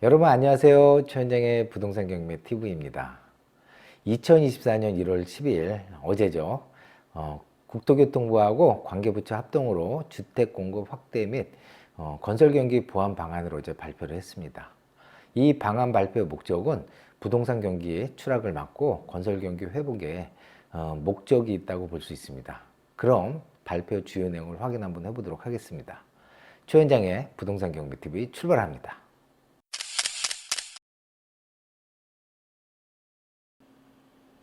여러분 안녕하세요. 최현정의 부동산 경매 TV입니다. 2024년 1월 12일 어제죠. 국토교통부하고 관계부처 합동으로 주택 공급 확대 및 건설 경기 보완 방안을 어제 발표를 했습니다. 이 방안 발표의 목적은 부동산 경기의 추락을 막고 건설 경기 회복에 목적이 있다고 볼 수 있습니다. 그럼 발표 주요 내용을 확인 한번 해보도록 하겠습니다. 최현장의 부동산 경매 TV 출발합니다.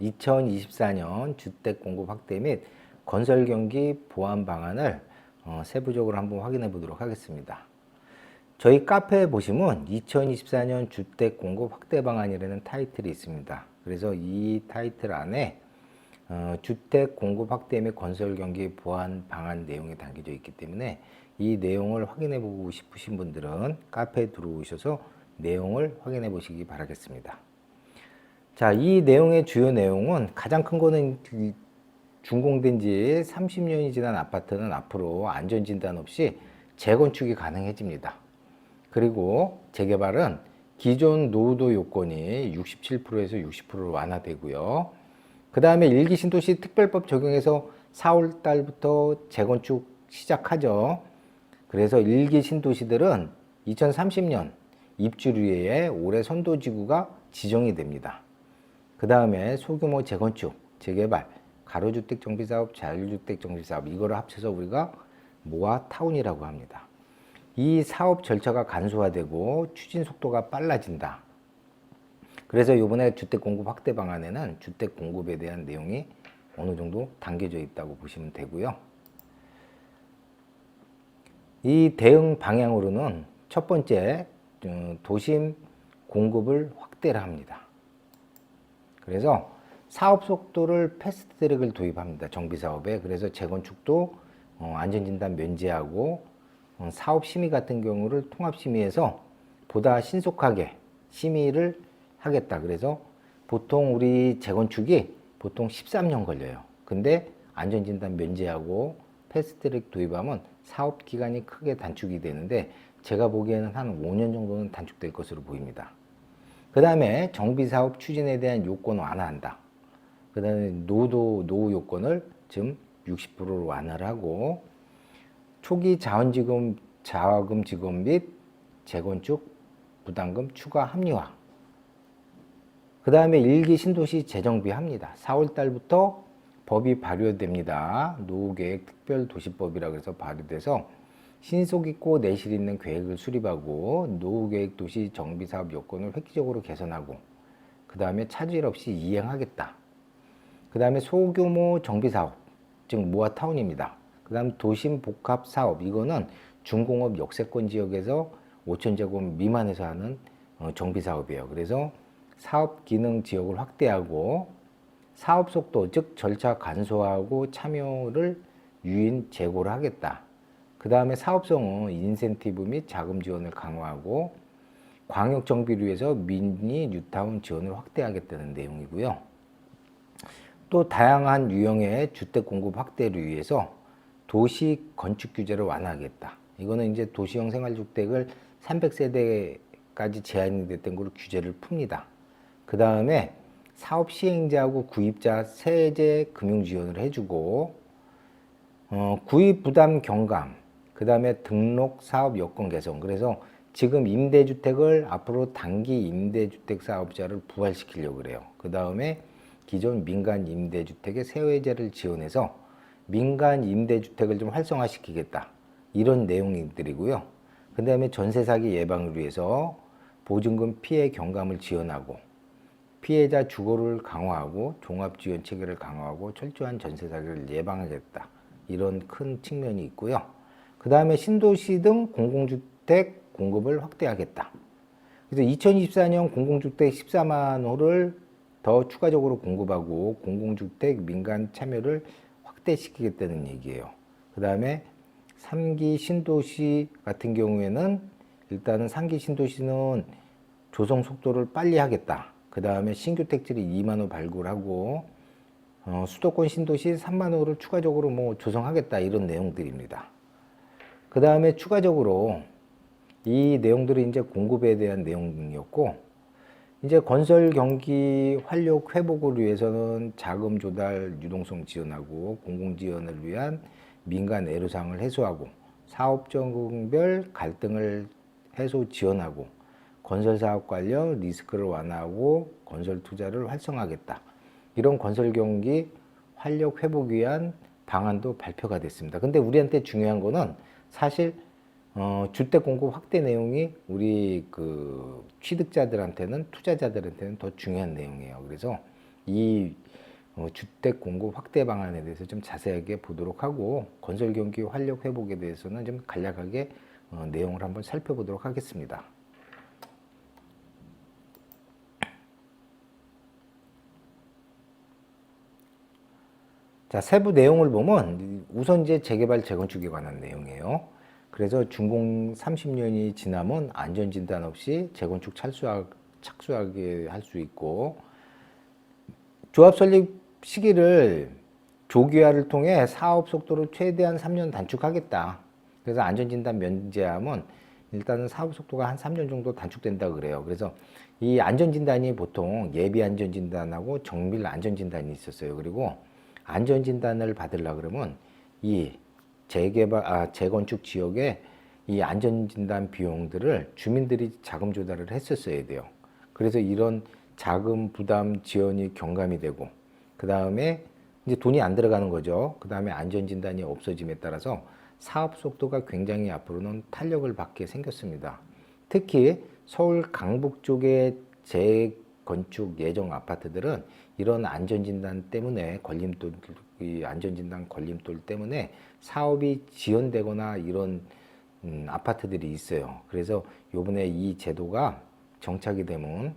2024년 주택 공급 확대 및 건설 경기 보완 방안을 세부적으로 한번 확인해 보도록 하겠습니다. 저희 카페에 보시면 2024년 주택 공급 확대 방안이라는 타이틀이 있습니다. 그래서 이 타이틀 안에 주택 공급 확대 및 건설 경기 보완 방안 내용이 담겨져 있기 때문에 이 내용을 확인해 보고 싶으신 분들은 카페에 들어오셔서 내용을 확인해 보시기 바라겠습니다. 자, 이 내용의 주요 내용은 가장 큰 거는 준공된 지 30년이 지난 아파트는 앞으로 안전진단 없이 재건축이 가능해집니다. 그리고 재개발은 기존 노후도 요건이 67%에서 60%로 완화되고요. 그 다음에 일기 신도시 특별법 적용해서 4월 달부터 재건축 시작하죠. 그래서 일기 신도시들은 2030년 입주류에 올해 선도지구가 지정이 됩니다. 그 다음에 소규모 재건축, 재개발, 가로주택 정비사업, 자율주택 정비사업 이거를 합쳐서 우리가 모아타운이라고 합니다. 이 사업 절차가 간소화되고 추진 속도가 빨라진다. 그래서 이번에 주택 공급 확대 방안에는 주택 공급에 대한 내용이 어느 정도 담겨져 있다고 보시면 되고요. 이 대응 방향으로는 첫 번째 도심 공급을 확대를 합니다. 그래서 사업 속도를 패스트트랙을 도입합니다. 정비사업에. 그래서 재건축도 안전진단 면제하고 사업 심의 같은 경우를 통합심의해서 보다 신속하게 심의를 하겠다. 그래서 보통 우리 재건축이 보통 13년 걸려요. 근데 안전진단 면제하고 패스트트랙 도입하면 사업 기간이 크게 단축이 되는데 제가 보기에는 한 5년 정도는 단축될 것으로 보입니다. 그 다음에 정비사업 추진에 대한 요건 완화한다. 그 다음에 노후 요건을 지금 60%로 완화를 하고 초기 자금 지급 및 재건축 부담금 추가 합리화. 그 다음에 일기 신도시 재정비 합니다. 4월 달부터 법이 발효됩니다. 노후계획 특별도시법이라고 해서 발효돼서 신속 있고 내실 있는 계획을 수립하고 노후계획 도시 정비사업 요건을 획기적으로 개선하고 그 다음에 차질 없이 이행하겠다. 그 다음에 소규모 정비사업, 즉 모아타운입니다. 그 다음 도심 복합사업, 이거는 중공업 역세권 지역에서 5,000제곱 미만에서 하는 정비사업이에요. 그래서 사업 기능 지역을 확대하고 사업 속도, 즉 절차 간소화하고 참여를 유인 제고를 하겠다. 그 다음에 사업성은 인센티브 및 자금 지원을 강화하고 광역 정비류에서 미니 뉴타운 지원을 확대하겠다는 내용이고요. 또 다양한 유형의 주택 공급 확대를 위해서 도시 건축 규제를 완화하겠다. 이거는 이제 도시형 생활주택을 300세대까지 제한이 됐던 걸 규제를 풉니다. 그 다음에 사업 시행자하고 구입자 세제 금융 지원을 해주고 구입 부담 경감, 그 다음에 등록 사업 여건 개선. 그래서 지금 임대주택을 앞으로 단기 임대주택 사업자를 부활시키려고 그래요. 그 다음에 기존 민간 임대주택의 세외제를 지원해서 민간 임대주택을 좀 활성화시키겠다. 이런 내용들이고요. 그 다음에 전세 사기 예방을 위해서 보증금 피해 경감을 지원하고 피해자 주거를 강화하고 종합지원 체계를 강화하고 철저한 전세 사기를 예방하겠다. 이런 큰 측면이 있고요. 그 다음에 신도시 등 공공주택 공급을 확대하겠다. 그래서 2024년 공공주택 14만 호를 더 추가적으로 공급하고 공공주택 민간 참여를 확대시키겠다는 얘기예요. 그 다음에 3기 신도시 같은 경우에는 일단은 3기 신도시는 조성 속도를 빨리 하겠다. 그 다음에 신규 택지를 2만 호 발굴하고 수도권 신도시 3만 호를 추가적으로 조성하겠다. 이런 내용들입니다. 그 다음에 추가적으로 이 내용들이 이제 공급에 대한 내용이었고, 이제 건설 경기 활력 회복을 위해서는 자금 조달 유동성 지원하고 공공 지원을 위한 민간 애로사항을 해소하고 사업종별 갈등을 해소 지원하고 건설 사업 관련 리스크를 완화하고 건설 투자를 활성화하겠다. 이런 건설 경기 활력 회복 위한 방안도 발표가 됐습니다. 근데 우리한테 중요한 거는 사실 주택 공급 확대 내용이 우리 그 취득자들한테는 투자자들한테는 더 중요한 내용이에요. 그래서 이 주택 공급 확대 방안에 대해서 좀 자세하게 보도록 하고 건설 경기 활력 회복에 대해서는 좀 간략하게 내용을 한번 살펴보도록 하겠습니다. 자, 세부 내용을 보면 우선 이제 재개발 재건축에 관한 내용이에요. 그래서 준공 30년이 지나면 안전진단 없이 재건축 착수하게 할 수 있고, 조합 설립 시기를 조기화를 통해 사업 속도를 최대한 3년 단축하겠다. 그래서 안전진단 면제하면 일단은 사업 속도가 한 3년 정도 단축된다 그래요. 그래서 이 안전진단이 보통 예비 안전진단하고 정밀 안전진단이 있었어요. 그리고 안전진단을 받으려 그러면 이 재건축 지역에 이 안전진단 비용들을 주민들이 자금 조달을 했었어야 돼요. 그래서 이런 자금 부담 지원이 경감이 되고, 그 다음에 이제 돈이 안 들어가는 거죠. 그 다음에 안전진단이 없어짐에 따라서 사업 속도가 굉장히 앞으로는 탄력을 받게 생겼습니다. 특히 서울 강북 쪽의 재건축 예정 아파트들은 이런 안전진단 때문에 이 안전진단 걸림돌 때문에 사업이 지연되거나 이런 아파트들이 있어요. 그래서 요번에 이 제도가 정착이 되면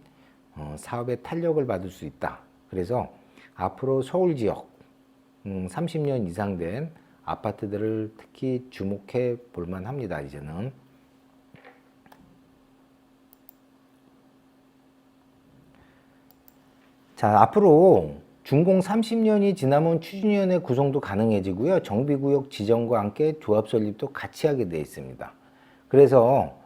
사업에 탄력을 받을 수 있다. 그래서 앞으로 서울 지역 30년 이상 된 아파트들을 특히 주목해 볼 만합니다. 이제는. 자, 앞으로 준공 30년이 지나면 추진위원회 구성도 가능해지고요. 정비구역 지정과 함께 조합 설립도 같이 하게 되어 있습니다. 그래서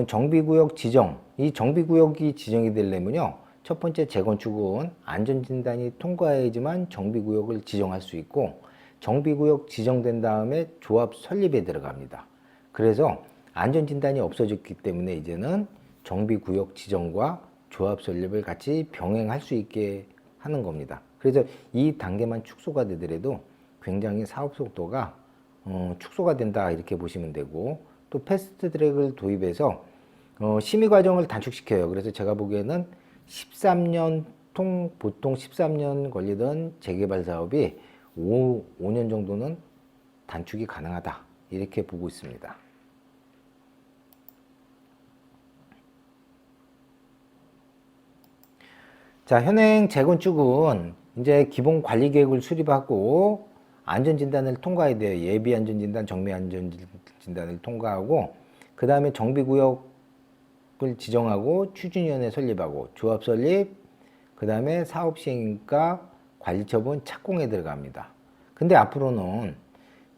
정비구역 지정, 이 정비구역이 지정이 되려면요. 첫 번째 재건축은 안전진단이 통과해야지만 정비구역을 지정할 수 있고, 정비구역 지정된 다음에 조합 설립에 들어갑니다. 그래서 안전진단이 없어졌기 때문에 이제는 정비구역 지정과 조합 설립을 같이 병행할 수 있게 하는 겁니다. 그래서 이 단계만 축소가 되더라도 굉장히 사업 속도가 축소가 된다 이렇게 보시면 되고, 또 패스트 트랙을 도입해서 심의 과정을 단축시켜요. 그래서 제가 보기에는 13년 보통 13년 걸리던 재개발 사업이 5년 정도는 단축이 가능하다 이렇게 보고 있습니다. 자, 현행 재건축은 이제 기본 관리 계획을 수립하고 안전진단을 통과해야 돼요. 예비 안전진단, 정밀 안전진단을 통과하고, 그 다음에 정비구역을 지정하고 추진위원회 설립하고 조합 설립, 그 다음에 사업 시행과 관리처분 착공에 들어갑니다. 근데 앞으로는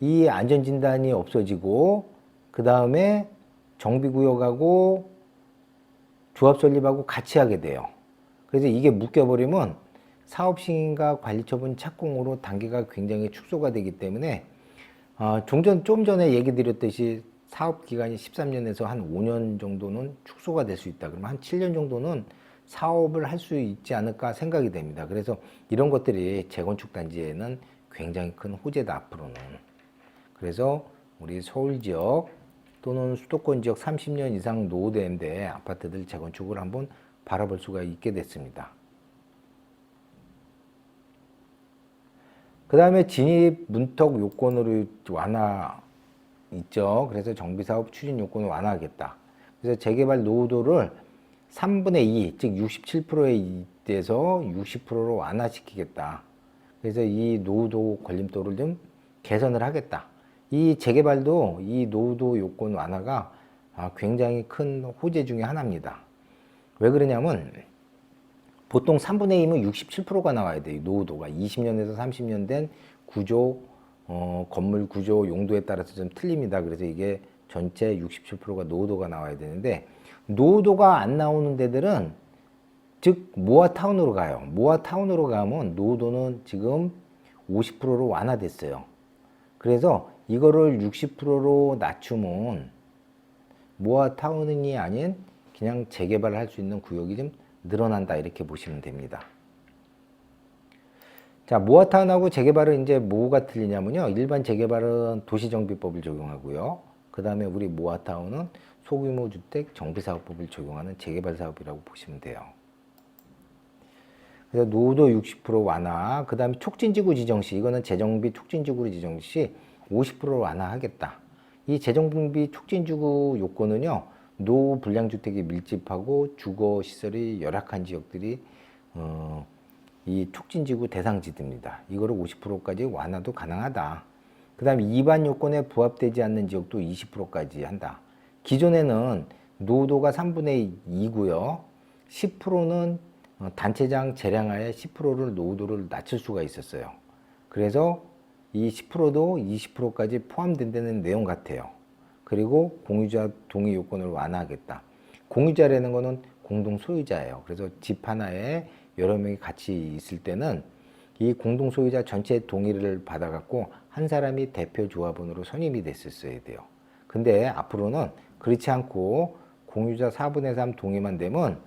이 안전진단이 없어지고, 그 다음에 정비구역하고 조합 설립하고 같이 하게 돼요. 그래서 이게 묶여버리면 사업 시행과 관리처분 착공으로 단계가 굉장히 축소가 되기 때문에 좀 전에 얘기 드렸듯이 사업 기간이 13년에서 한 5년 정도는 축소가 될 수 있다. 그러면 한 7년 정도는 사업을 할 수 있지 않을까 생각이 됩니다. 그래서 이런 것들이 재건축 단지에는 굉장히 큰 호재다 앞으로는. 그래서 우리 서울 지역 또는 수도권 지역 30년 이상 노후된 데 아파트들 재건축을 한번 바라볼 수가 있게 됐습니다. 그 다음에 진입 문턱 요건으로 완화 있죠. 그래서 정비사업 추진 요건을 완화하겠다. 그래서 재개발 노후도를 3분의 2, 즉 67%에 대해서 60%로 완화시키겠다. 그래서 이 노후도 걸림돌을 좀 개선을 하겠다. 이 재개발도 이 노후도 요건 완화가 굉장히 큰 호재 중에 하나입니다. 왜 그러냐면 보통 3분의 2면 67%가 나와야 돼요. 노후도가 20년에서 30년 된 구조, 건물 구조 용도에 따라서 좀 틀립니다. 그래서 이게 전체 67%가 노후도가 나와야 되는데 노후도가 안 나오는 데들은 즉 모아타운으로 가요. 모아타운으로 가면 노후도는 지금 50%로 완화됐어요. 그래서 이거를 60%로 낮추면 모아타운이 아닌 그냥 재개발을 할 수 있는 구역이 좀 늘어난다 이렇게 보시면 됩니다. 자, 모아타운하고 재개발은 이제 뭐가 틀리냐면요. 일반 재개발은 도시정비법을 적용하고요. 그 다음에 우리 모아타운은 소규모 주택 정비사업법을 적용하는 재개발 사업이라고 보시면 돼요. 그래서 노후도 60% 완화, 그 다음에 촉진지구 지정시, 이거는 재정비 촉진지구로 지정시 50% 완화하겠다. 이 재정비 촉진지구 요건은요, 노후 불량주택이 밀집하고 주거시설이 열악한 지역들이 이 촉진지구 대상지대입니다. 이거를 50%까지 완화도 가능하다. 그 다음에 이반 요건에 부합되지 않는 지역도 20%까지 한다. 기존에는 노후도가 3분의 2고요. 10%는 단체장 재량하에 10%를 노후도를 낮출 수가 있었어요. 그래서 이 10%도 20%까지 포함된다는 내용 같아요. 그리고 공유자 동의 요건을 완화하겠다. 공유자라는 거는 공동 소유자예요. 그래서 집 하나에 여러 명이 같이 있을 때는 이 공동 소유자 전체 동의를 받아갖고 한 사람이 대표 조합원으로 선임이 됐었어야 돼요. 근데 앞으로는 그렇지 않고 공유자 4분의 3 동의만 되면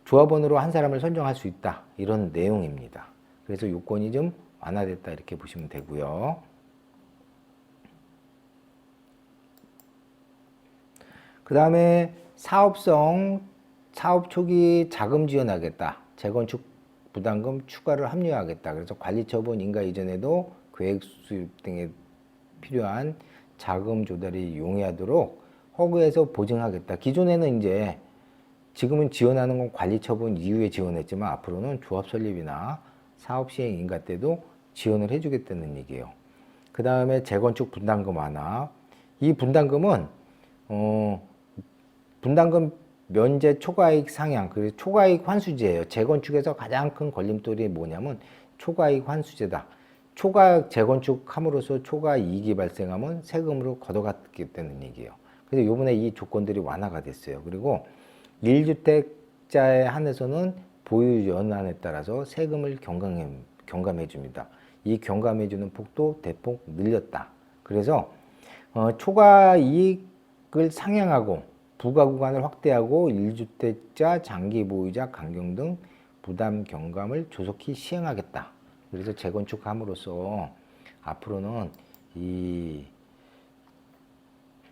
조합원으로 한 사람을 선정할 수 있다. 이런 내용입니다. 그래서 요건이 좀 완화됐다 이렇게 보시면 되고요. 그 다음에 사업 초기 자금 지원하겠다. 재건축 부담금 추가를 합류하겠다. 그래서 관리처분 인가 이전에도 계획 수립 등에 필요한 자금 조달이 용이하도록 허그에서 보증하겠다. 기존에는 이제 지금은 지원하는 건 관리처분 이후에 지원했지만 앞으로는 조합 설립이나 사업 시행 인가 때도 지원을 해주겠다는 얘기예요. 그 다음에 재건축 분담금 완화. 이 분담금은 분담금 면제 초과이익 상향, 그리고 초과이익 환수제예요. 재건축에서 가장 큰 걸림돌이 뭐냐면 초과이익 환수제다. 재건축함으로써 초과이익이 발생하면 세금으로 걷어갔겠다는 얘기예요. 그래서 요번에 이 조건들이 완화가 됐어요. 그리고 1주택자에 한해서는 보유 연한에 따라서 세금을 경감해 줍니다. 이 경감해 주는 폭도 대폭 늘렸다. 그래서 초과이익을 상향하고 부과 구간을 확대하고 1주택자, 장기 보유자, 강경 등 부담 경감을 조속히 시행하겠다. 그래서 재건축함으로써 앞으로는 이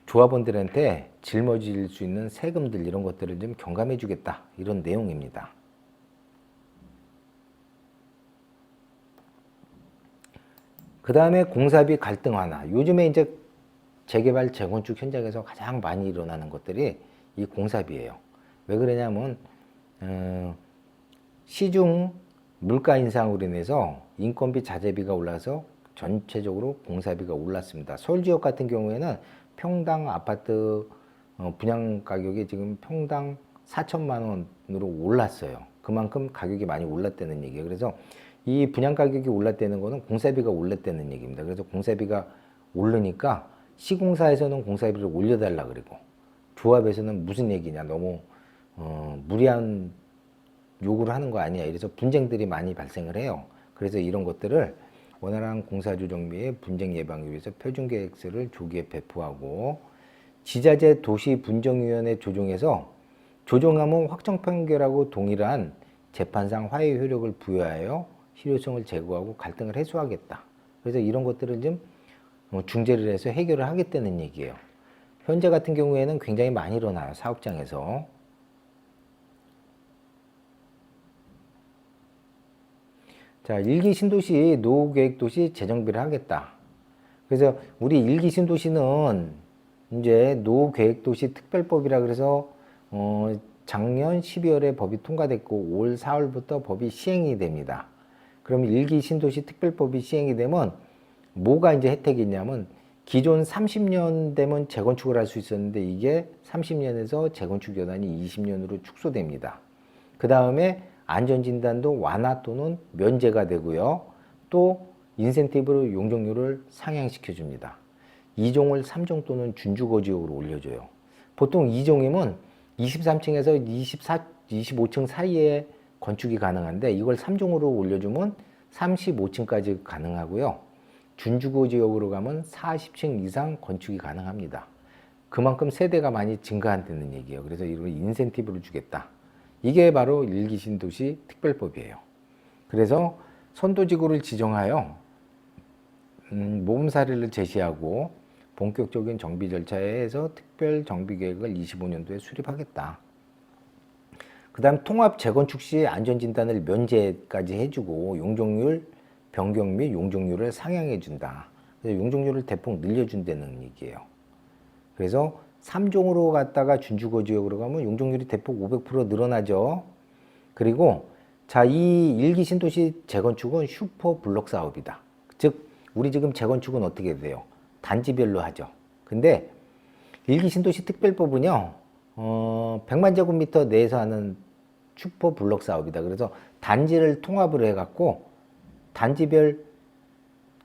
조합원들한테 짊어질 수 있는 세금들 이런 것들을 좀 경감해 주겠다. 이런 내용입니다. 그 다음에 공사비 갈등 완화. 요즘에 이제 재개발, 재건축 현장에서 가장 많이 일어나는 것들이 이 공사비예요. 왜 그러냐면 시중 물가 인상으로 인해서 인건비, 자재비가 올라서 전체적으로 공사비가 올랐습니다. 서울 지역 같은 경우에는 평당 아파트 분양 가격이 지금 평당 4천만 원으로 올랐어요. 그만큼 가격이 많이 올랐다는 얘기예요. 그래서 이 분양 가격이 올랐다는 거는 공사비가 올랐다는 얘기입니다. 그래서 공사비가 오르니까 시공사에서는 공사비를 올려달라 그러고 조합에서는 무슨 얘기냐, 너무 무리한 요구를 하는 거 아니야. 이래서 분쟁들이 많이 발생을 해요. 그래서 이런 것들을 원활한 공사조정 및 분쟁 예방을 위해서 표준계획서를 조기에 배포하고 지자체 도시분쟁위원회 조정에서 조정하면 확정 판결하고 동일한 재판상 화해 효력을 부여하여 실효성을 제고하고 갈등을 해소하겠다. 그래서 이런 것들을 좀 중재를 해서 해결을 하겠다는 얘기예요. 현재 같은 경우에는 굉장히 많이 일어나요. 사업장에서. 자, 1기 신도시 노후계획도시 재정비를 하겠다. 그래서 우리 1기 신도시는 이제 노후계획도시 특별법이라 그래서 작년 12월에 법이 통과됐고 올 4월부터 법이 시행이 됩니다. 그럼 1기 신도시 특별법이 시행이 되면 뭐가 이제 혜택이 있냐면 기존 30년 되면 재건축을 할 수 있었는데 이게 30년에서 재건축 연한이 20년으로 축소됩니다. 그 다음에 안전진단도 완화 또는 면제가 되고요. 또 인센티브로 용적률을 상향시켜 줍니다. 2종을 3종 또는 준주거 지역으로 올려줘요. 보통 2종이면 23층에서 25층 사이에 건축이 가능한데 이걸 3종으로 올려주면 35층까지 가능하고요. 준주거 지역으로 가면 40층 이상 건축이 가능합니다. 그만큼 세대가 많이 증가한다는 얘기예요. 그래서 이걸 인센티브를 주겠다. 이게 바로 일기 신도시 특별법이에요. 그래서 선도지구를 지정하여 모범 사례를 제시하고 본격적인 정비 절차에 해서 특별 정비 계획을 25년도에 수립하겠다. 그 다음 통합 재건축 시 안전진단을 면제까지 해주고 용적률 변경 및 용적률을 상향해 준다. 그래서 용적률을 대폭 늘려준다는 얘기예요. 그래서 3종으로 갔다가 준주거 지역으로 가면 용적률이 대폭 500% 늘어나죠. 그리고 자, 이 일기 신도시 재건축은 슈퍼 블록 사업이다. 즉 우리 지금 재건축은 어떻게 돼요? 단지별로 하죠. 근데 일기 신도시 특별법은요, 100만 제곱미터 내에서 하는 슈퍼 블록 사업이다. 그래서 단지를 통합을 해갖고 단지별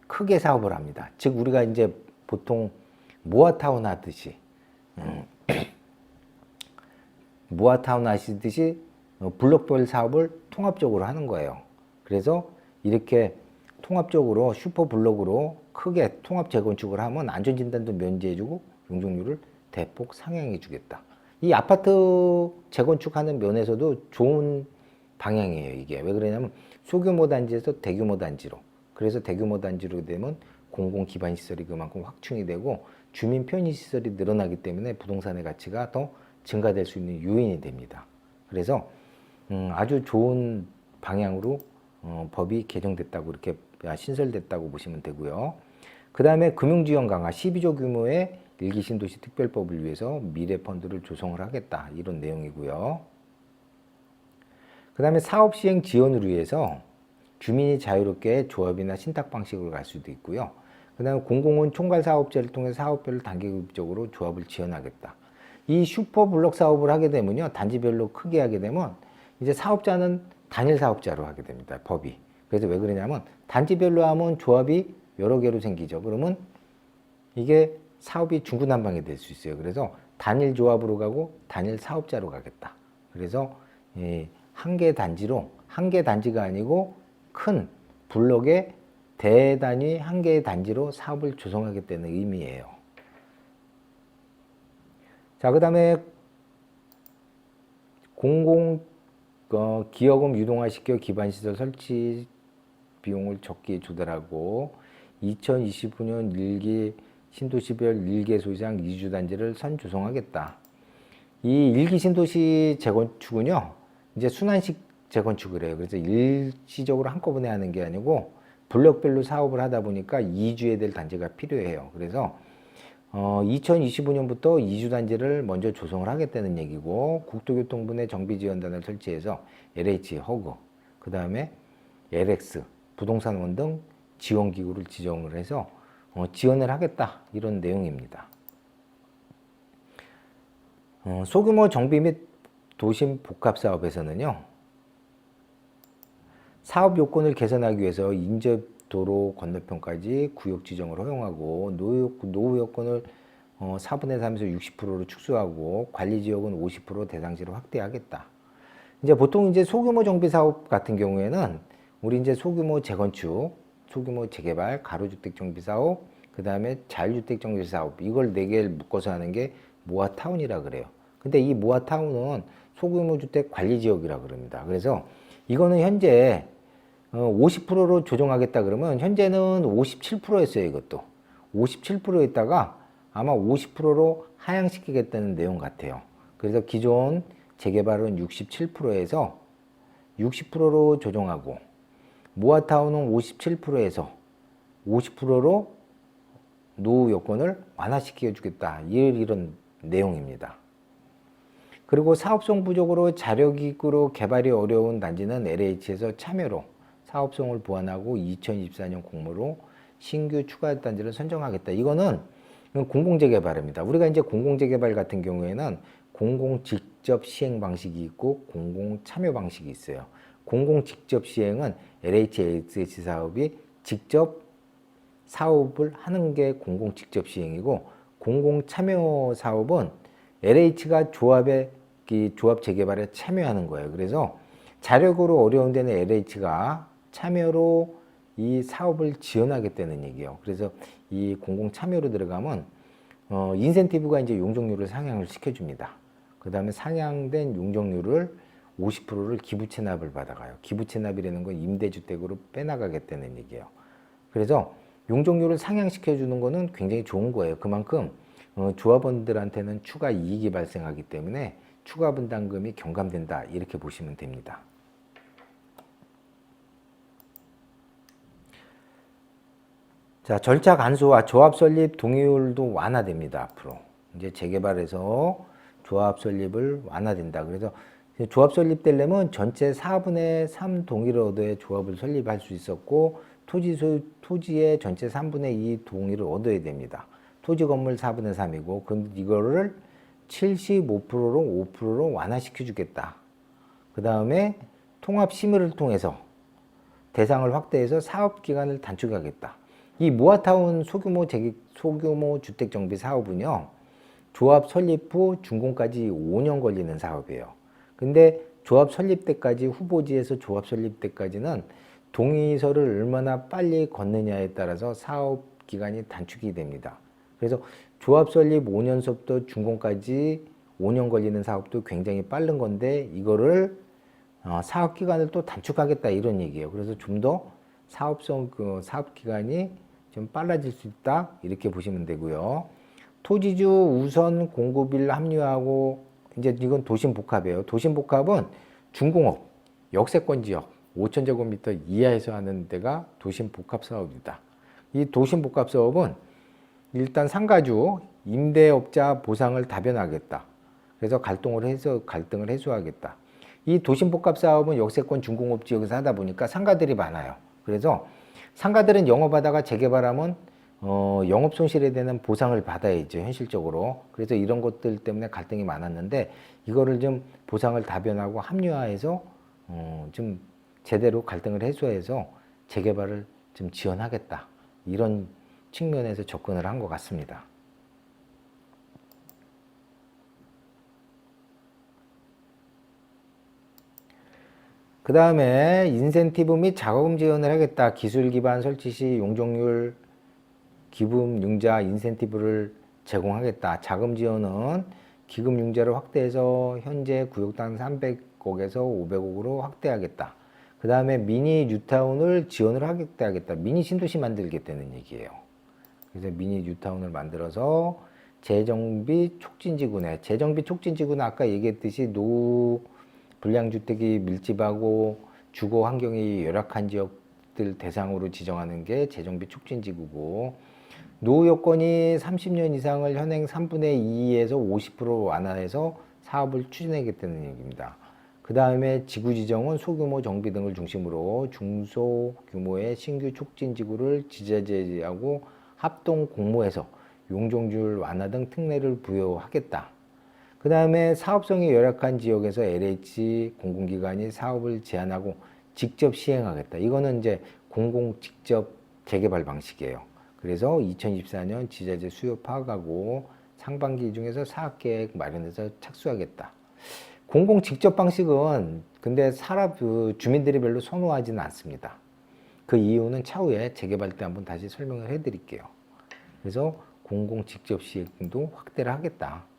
크게 사업을 합니다. 즉 우리가 이제 보통 모아타운 하듯이 모아타운 하시듯이 블록별 사업을 통합적으로 하는 거예요. 그래서 이렇게 통합적으로 슈퍼 블록으로 크게 통합 재건축을 하면 안전진단도 면제해주고 용적률을 대폭 상향해 주겠다. 이 아파트 재건축하는 면에서도 좋은 방향이에요. 이게 왜 그러냐면 소규모 단지에서 대규모 단지로, 그래서 대규모 단지로 되면 공공 기반 시설이 그만큼 확충이 되고 주민 편의 시설이 늘어나기 때문에 부동산의 가치가 더 증가될 수 있는 요인이 됩니다. 그래서 아주 좋은 방향으로 법이 개정됐다고, 이렇게 신설됐다고 보시면 되고요. 그 다음에 금융지원 강화, 12조 규모의 일기 신도시 특별법을 위해서 미래 펀드를 조성을 하겠다, 이런 내용이고요. 그 다음에 사업 시행 지원을 위해서 주민이 자유롭게 조합이나 신탁 방식으로 갈 수도 있고요. 그 다음에 공공은 총괄 사업자를 통해 사업별로 단계급적으로 조합을 지원하겠다. 이 슈퍼블록 사업을 하게 되면요, 단지별로 크게 하게 되면 이제 사업자는 단일 사업자로 하게 됩니다, 법이. 그래서 왜 그러냐면 단지별로 하면 조합이 여러 개로 생기죠. 그러면 이게 사업이 중구난방이 될 수 있어요. 그래서 단일 조합으로 가고 단일 사업자로 가겠다. 그래서 한 개 단지로, 한 개 단지가 아니고 큰 블록의 대단위 한 개의 단지로 사업을 조성하겠다는 의미예요. 자, 그 다음에 공공 기여금 유동화시켜 기반시설 설치 비용을 적게 조달하고 2029년 일기 신도시별 일개 소유장 이주 단지를 선조성하겠다. 이 일기 신도시 재건축은요, 이제 순환식 재건축을 해요. 그래서 일시적으로 한꺼번에 하는 게 아니고 블록별로 사업을 하다 보니까 이주해야 될 단지가 필요해요. 그래서 2025년부터 이주 단지를 먼저 조성을 하겠다는 얘기고, 국토교통부의 정비지원단을 설치해서 LH, 허그, 그 다음에 LX, 부동산원 등 지원기구를 지정을 해서 지원을 하겠다, 이런 내용입니다. 소규모 정비 및 도심 복합사업에서는요, 사업 요건을 개선하기 위해서 인접도로 건너편까지 구역 지정을 허용하고 노후 요건을 4분의 3에서 60%로 축소하고 관리지역은 50% 대상지로 확대하겠다. 이제 보통 이제 소규모 정비 사업 같은 경우에는 우리 이제 소규모 재건축, 소규모 재개발, 가로주택 정비 사업, 그 다음에 자율주택 정비 사업, 이걸 4개를 묶어서 하는 게 모아타운이라 그래요. 근데 이 모아타운은 소규모 주택 관리지역이라 그럽니다. 그래서 이거는 현재 50%로 조정하겠다 그러면 현재는 57%였어요. 이것도 57%였다가 아마 50%로 하향시키겠다는 내용 같아요. 그래서 기존 재개발은 67%에서 60%로 조정하고, 모아타운은 57%에서 50%로 노후 요건을 완화시켜 주겠다, 이런 내용입니다. 그리고 사업성 부족으로 자력이익으로 개발이 어려운 단지는 LH에서 참여로 사업성을 보완하고 2024년 공모로 신규 추가 단지를 선정하겠다. 이거는 공공재개발입니다. 우리가 이제 공공재개발 같은 경우에는 공공 직접 시행 방식이 있고 공공 참여 방식이 있어요. 공공 직접 시행은 LHH 사업이 직접 사업을 하는 게 공공 직접 시행이고, 공공 참여 사업은 LH가 조합 재개발에 참여하는 거예요. 그래서 자력으로 어려운 데는 LH가 참여로 이 사업을 지원하겠다는 얘기예요. 그래서 이 공공 참여로 들어가면 인센티브가 이제 용적률을 상향을 시켜줍니다. 그 다음에 상향된 용적률을 50%를 기부 체납을 받아가요. 기부 체납이라는 건 임대주택으로 빼나가겠다는 얘기예요. 그래서 용적률을 상향시켜 주는 거는 굉장히 좋은 거예요. 그만큼 조합원들한테는 추가 이익이 발생하기 때문에 추가 분담금이 경감된다, 이렇게 보시면 됩니다. 자, 절차 간소화, 조합 설립 동의율도 완화됩니다. 앞으로 이제 재개발에서 조합 설립을 완화된다. 그래서 조합 설립되려면 전체 4분의 3 동의를 얻어야 조합을 설립할 수 있었고, 토지의 전체 3분의 2 동의를 얻어야 됩니다. 토지 건물 4분의 3이고, 그럼 이거를 75%로 5%로 완화시켜 주겠다. 그 다음에 통합 심의를 통해서 대상을 확대해서 사업 기간을 단축하겠다. 이 모아타운 소규모 주택 정비 사업은요, 조합 설립 후 준공까지 5년 걸리는 사업이에요. 근데 조합 설립 때까지, 후보지에서 조합 설립 때까지는 동의서를 얼마나 빨리 걷느냐에 따라서 사업 기간이 단축이 됩니다. 그래서 조합 설립 5년서부터 준공까지 5년 걸리는 사업도 굉장히 빠른 건데, 이거를 사업 기간을 또 단축하겠다, 이런 얘기예요. 그래서 좀 더 사업 기간이 좀 빨라질 수 있다, 이렇게 보시면 되고요. 토지주 우선 공급일 합류하고, 이제 이건 도심복합이에요. 도심복합은 중공업, 역세권 지역 5,000제곱미터 이하에서 하는 데가 도심복합 사업이다. 이 도심복합 사업은 일단 상가주, 임대업자 보상을 다변하겠다. 그래서 갈등을 해소하겠다. 이 도심복합 사업은 역세권 중공업 지역에서 하다 보니까 상가들이 많아요. 그래서 상가들은 영업하다가 재개발하면 영업 손실에 대한 보상을 받아야죠, 현실적으로. 그래서 이런 것들 때문에 갈등이 많았는데, 이거를 좀 보상을 다변하고 합리화해서 좀 제대로 갈등을 해소해서 재개발을 좀 지원하겠다, 이런 측면에서 접근을 한 것 같습니다. 그 다음에 인센티브 및 자금 지원을 하겠다. 기술 기반 설치 시 용적률 기금 융자 인센티브를 제공하겠다. 자금 지원은 기금 융자를 확대해서 현재 구역당 300억에서 500억으로 확대하겠다. 그 다음에 미니 뉴타운을 지원을 하겠다. 미니 신도시 만들겠다는 얘기예요. 그래서 미니 뉴타운을 만들어서 재정비 촉진지구네. 재정비 촉진지구는 아까 얘기했듯이 노후 불량주택이 밀집하고 주거 환경이 열악한 지역들 대상으로 지정하는 게 재정비 촉진지구고, 노후 여건이 30년 이상을 현행 3분의 2에서 50% 완화해서 사업을 추진하겠다는 얘기입니다. 그 다음에 지구 지정은 소규모 정비 등을 중심으로 중소규모의 신규 촉진지구를 지자체하고 합동 공모해서 용적률 완화 등 특례를 부여하겠다. 그 다음에 사업성이 열악한 지역에서 LH 공공기관이 사업을 제안하고 직접 시행하겠다. 이거는 이제 공공 직접 재개발 방식이에요. 그래서 2024년 지자재 수요 파악하고 상반기 중에서 사업계획 마련해서 착수하겠다. 공공 직접 방식은 근데 주민들이 별로 선호하지는 않습니다. 그 이유는 차후에 재개발 때 한번 다시 설명을 해드릴게요. 그래서 공공 직접 시행도 확대를 하겠다.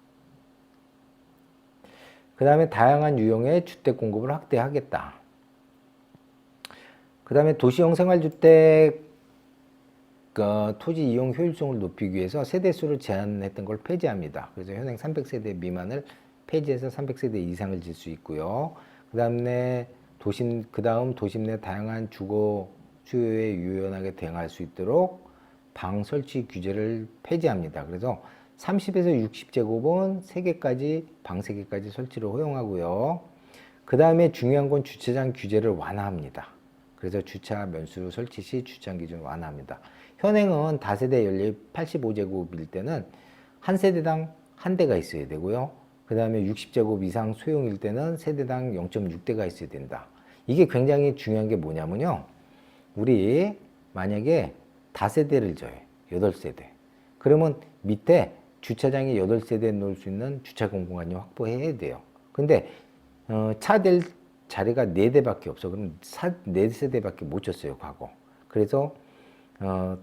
그 다음에 다양한 유형의 주택 공급을 확대하겠다. 그 다음에 도시형 생활주택 토지 이용 효율성을 높이기 위해서 세대수를 제한했던 걸 폐지합니다. 그래서 현행 300세대 미만을 폐지해서 300세대 이상을 질 수 있고요. 그 다음 도심 내 다양한 주거 수요에 유연하게 대응할 수 있도록 방 설치 규제를 폐지합니다. 그래서 30에서 60제곱은 3개까지, 방 3개까지 설치를 허용하고요. 그 다음에 중요한 건 주차장 규제를 완화합니다. 그래서 주차 면수 설치 시 주차장 기준 완화합니다. 현행은 다세대 연립 85제곱일 때는 한 세대당 한 대가 있어야 되고요. 그 다음에 60제곱 이상 소형일 때는 세대당 0.6대가 있어야 된다. 이게 굉장히 중요한 게 뭐냐면요, 우리 만약에 다세대를 져요. 8세대. 그러면 밑에 주차장에 8세대 놓을 수 있는 주차 공간이 확보해야 돼요. 근데 차 댈 자리가 4대밖에 없어. 그럼 4세대밖에 못 줬어요, 과거. 그래서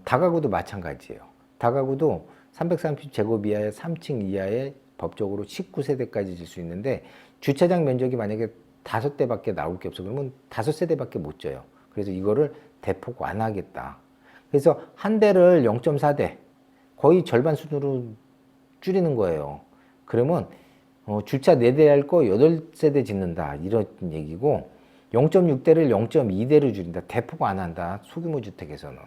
다가구도 마찬가지예요. 다가구도 330제곱 이하의 3층 이하의 법적으로 19세대까지 질 수 있는데 주차장 면적이 만약에 5대밖에 나올 게 없어. 그러면 5세대밖에 못 져요. 그래서 이거를 대폭 완화하겠다. 그래서 한 대를 0.4대, 거의 절반 수준으로 줄이는 거예요. 그러면 주차 4대 할 거 8세대 짓는다 이런 얘기고 0.6대를 0.2대로 줄인다. 대폭 안 한다. 소규모 주택에서는.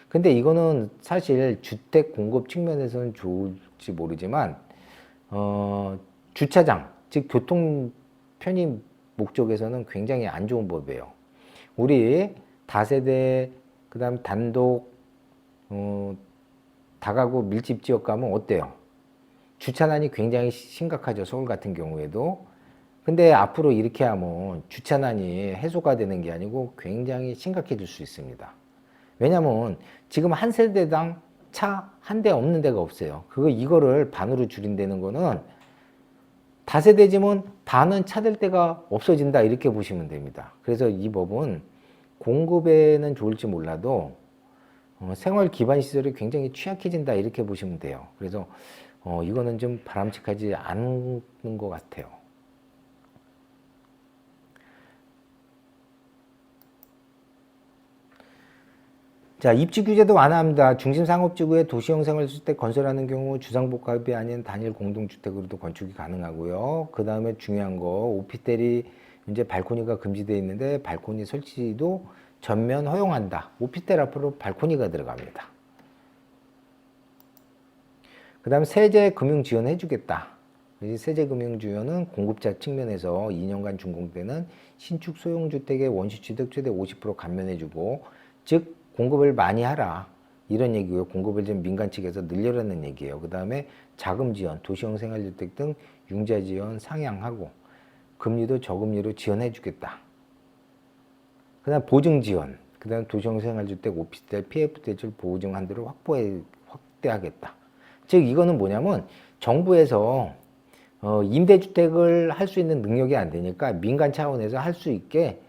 근데 이거는 사실 주택 공급 측면에서는 좋을지 모르지만 주차장, 즉 교통 편의 목적에서는 굉장히 안 좋은 법이에요. 우리 다세대, 그 다음 단독, 다가구 밀집 지역 가면 어때요? 주차난이 굉장히 심각하죠. 서울 같은 경우에도. 근데 앞으로 이렇게 하면 주차난이 해소가 되는 게 아니고 굉장히 심각해질 수 있습니다. 왜냐면 지금 한 세대당 차 한 대 없는 데가 없어요. 이거를 반으로 줄인다는 거는 다세대지면 반은 차 댈 데가 없어진다 이렇게 보시면 됩니다. 그래서 이 법은 공급에는 좋을지 몰라도 생활 기반 시설이 굉장히 취약해진다 이렇게 보시면 돼요. 그래서 이거는 좀 바람직하지 않은 것 같아요. 자, 입지 규제도 완화합니다. 중심 상업지구에 도시형 생활주택 건설하는 경우 주상복합이 아닌 단일 공동주택으로도 건축이 가능하고요. 그 다음에 중요한 거, 오피스텔이 이제 발코니가 금지되어 있는데 발코니 설치도 전면 허용한다. 오피스텔 앞으로 발코니가 들어갑니다. 그 다음 세제 금융 지원 해주겠다. 세제 금융 지원은 공급자 측면에서 2년간 준공되는 신축 소형주택의 원시취득 최대 50% 감면해주고, 즉 공급을 많이 하라 이런 얘기고요. 공급을 좀 민간 측에서 늘려라는 얘기예요. 그 다음에 자금 지원, 도시형 생활주택 등 융자 지원 상향하고 금리도 저금리로 지원해주겠다. 그 다음 보증 지원, 그 다음 도시형 생활주택, 오피스텔, PF 대출 보증 한도를 확대하겠다. 즉 이거는 뭐냐면 정부에서 임대주택을 할 수 있는 능력이 안 되니까 민간 차원에서 할 수 있게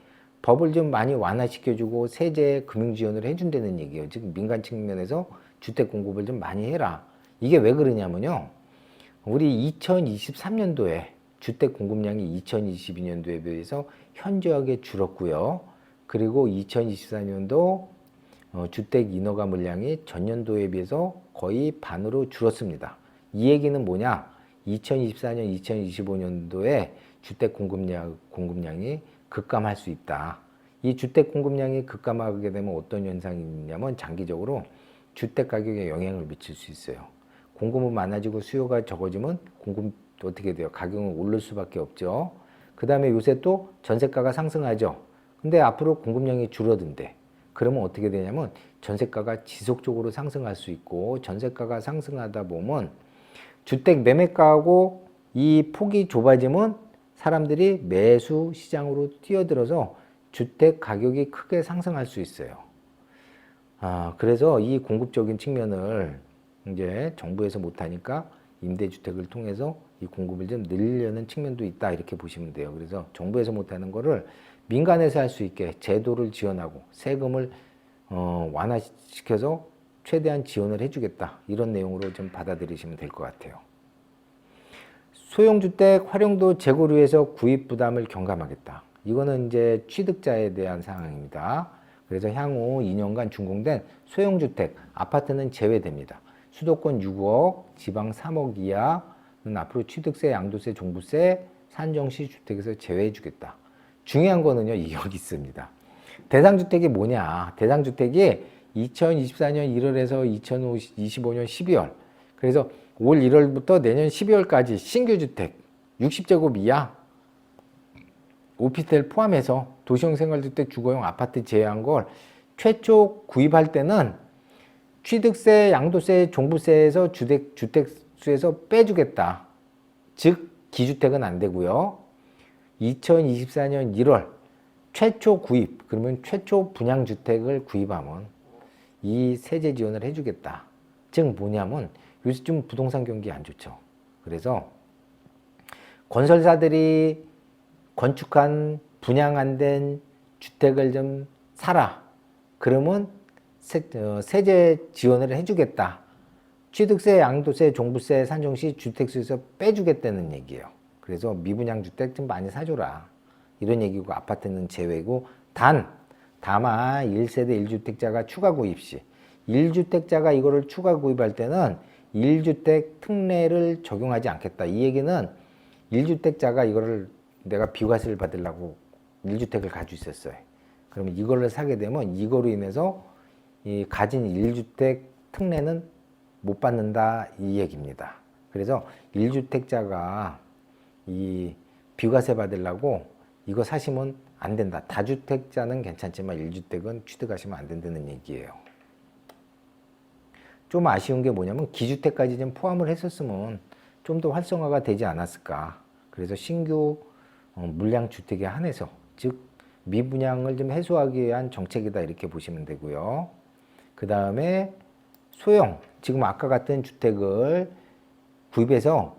법을 좀 많이 완화시켜주고 세제 금융 지원을 해준다는 얘기예요. 즉 민간 측면에서 주택 공급을 좀 많이 해라. 이게 왜 그러냐면요. 우리 2023년도에 주택 공급량이 2022년도에 비해서 현저하게 줄었고요. 그리고 2024년도 주택 인허가 물량이 전년도에 비해서 거의 반으로 줄었습니다. 이 얘기는 뭐냐? 2024년, 2025년도에 주택 공급량이 급감할 수 있다. 이 주택 공급량이 급감하게 되면 어떤 현상이 있냐면 장기적으로 주택 가격에 영향을 미칠 수 있어요. 공급은 많아지고 수요가 적어지면 공급 어떻게 돼요? 가격은 오를 수밖에 없죠. 그 다음에 요새 또 전세가가 상승하죠. 근데 앞으로 공급량이 줄어든대. 그러면 어떻게 되냐면 전세가가 지속적으로 상승할 수 있고, 전세가가 상승하다 보면 주택 매매가하고 이 폭이 좁아지면 사람들이 매수 시장으로 뛰어들어서 주택 가격이 크게 상승할 수 있어요. 그래서 이 공급적인 측면을 이제 정부에서 못하니까 임대주택을 통해서 이 공급을 좀 늘리려는 측면도 있다 이렇게 보시면 돼요. 그래서 정부에서 못하는 거를 민간에서 할 수 있게 제도를 지원하고 세금을 완화시켜서 최대한 지원을 해주겠다 이런 내용으로 좀 받아들이시면 될 것 같아요. 소형주택 활용도 재고료에서 구입 부담을 경감하겠다. 이거는 이제 취득자에 대한 상황입니다. 그래서 향후 2년간 준공된 소형주택, 아파트는 제외됩니다. 수도권 6억, 지방 3억 이하는 앞으로 취득세, 양도세, 종부세, 산정시 주택에서 제외해주겠다. 중요한 거는요, 여기 있습니다. 대상주택이 뭐냐? 대상주택이 2024년 1월에서 2025년 12월. 그래서 올 1월부터 내년 12월까지 신규주택 60제곱 이하 오피스텔 포함해서 도시형 생활주택, 주거용 아파트 제외한 걸 최초 구입할 때는 취득세, 양도세, 종부세에서 주택수에서 빼주겠다. 즉 기주택은 안 되고요. 2024년 1월 최초 구입, 그러면 최초 분양주택을 구입하면 이 세제 지원을 해주겠다. 즉 뭐냐면 요즘 부동산 경기 안 좋죠. 그래서 건설사들이 건축한 분양 안 된 주택을 좀 사라. 그러면 세제 지원을 해주겠다. 취득세, 양도세, 종부세, 산정시, 주택수에서 빼주겠다는 얘기예요. 그래서 미분양 주택 좀 많이 사줘라. 이런 얘기고 아파트는 제외고 다만 1세대 1주택자가 추가 구입 시 1주택자가 이거를 추가 구입할 때는 1주택 특례를 적용하지 않겠다. 이 얘기는 1주택자가 이거를 내가 비과세를 받으려고 1주택을 가지고 있었어요. 그러면 이거를 사게 되면 이거로 인해서 이 가진 1주택 특례는 못 받는다 이 얘기입니다. 그래서 1주택자가 이 비과세 받으려고 이거 사시면 안 된다. 다주택자는 괜찮지만 1주택은 취득하시면 안 된다는 얘기예요. 좀 아쉬운 게 뭐냐면 기주택까지 좀 포함을 했었으면 좀 더 활성화가 되지 않았을까. 그래서 신규 물량 주택에 한해서 즉 미분양을 좀 해소하기 위한 정책이다 이렇게 보시면 되고요. 그 다음에 소형 지금 아까 같은 주택을 구입해서